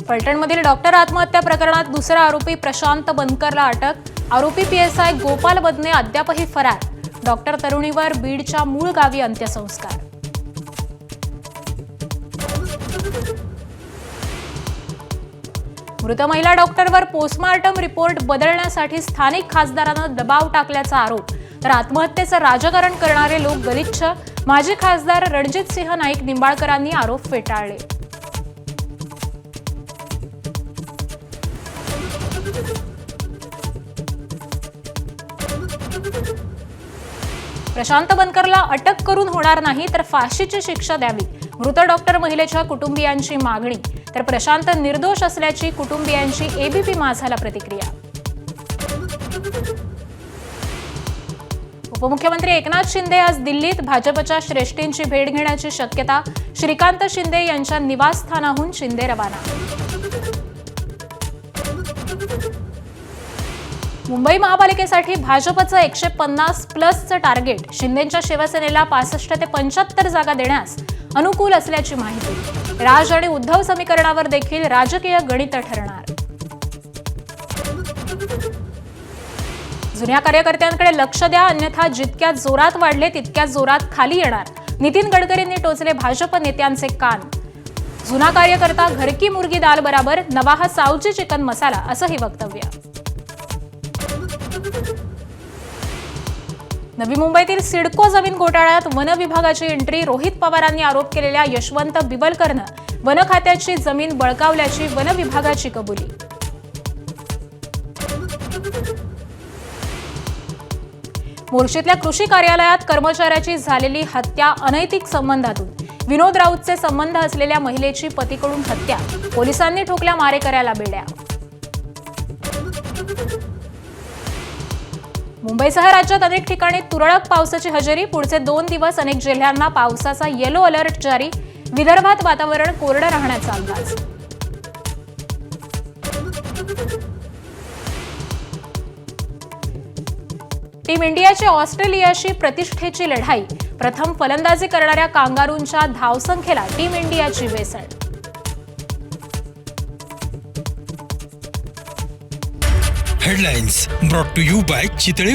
फलटणमधील doctor आत्महत्या प्रकरणात दुसरा आरोपी प्रशांत बनकरला अटक। आरोपी पीएसआय गोपाल बदने अद्यापही फरार। डॉक्टर तरुणीवर बीडच्या मूळ गावी अंत्यसंस्कार। मृत महिला डॉक्टरवर पोस्टमार्टम रिपोर्ट बदलण्यासाठी स्थानिक खासदारांना दबाव टाकल्याचा आरोप। तर आत्महत्येचं राजकारण करणारे लोक गलिच्छ। माजी खासदार रणजितसिंह नाईक निंबाळकरांनी आरोप फेटाळले। प्रशांत बनकरला अटक करून होणार नाही तर फाशीची शिक्षा द्यावी, मृत डॉक्टर महिलेच्या कुटुंबियांची मागणी। तर प्रशांत निर्दोष असल्याची कुटुंबियांची एबीपी माझाला प्रतिक्रिया। उपमुख्यमंत्री एकनाथ शिंदे आज दिल्लीत भाजपच्या श्रेष्ठींची भेट घेण्याची शक्यता। श्रीकांत शिंदे यांच्या निवासस्थानाहून शिंदे रवाना। मुंबई महापालिकेसाठी भाजपचं 150+ टार्गेट। शिंदेंच्या शिवसेनेला 65 ते 75 जागा देण्यास अनुकूल असल्याची माहिती। राज आणि उद्धव समीकरणावर देखील राजकीय गणित ठरणार। जुन्या कार्यकर्त्यांकडे लक्ष द्या, अन्यथा जितक्या जोरात वाढले तितक्या जोरात खाली येणार। नितीन गडकरींनी टोचले भाजप नेत्यांचे कान। जुना कार्यकर्ता घर की मुर्गी दाल बराबर, नवा हा सावजी चिकन मसाला, असंही वक्तव्य। नवी मुंबईतील सिडको जमीन घोटाळ्यात वन विभागाची एंट्री। रोहित पवारांनी आरोप केलेल्या यशवंत बिबलकरनं वन खात्याची जमीन बळकावल्याची वन विभागाची कबुली। मोर्शीतल्या कृषी कार्यालयात कर्मचाऱ्याची झालेली हत्या अनैतिक संबंधातून। विनोद राऊतचे संबंध असलेल्या महिलेची पतीकडून हत्या। पोलिसांनी ठोकल्या मारेकऱ्याला बेड्या। मुंबईसह राज्यात अनेक ठिकाणी तुरळक पावसाची हजेरी। पुढचे 2 दिवस अनेक जिल्ह्यांना पावसाचा येलो अलर्ट जारी। विदर्भात वातावरण कोरडं राहण्याचा अंदाज। टीम इंडियाची ऑस्ट्रेलियाशी प्रतिष्ठेची लढाई। प्रथम फलंदाजी करणाऱ्या कांगारूंच्या धावसंख्येला टीम इंडियाची वेसळ। Headlines brought to you by Chitale.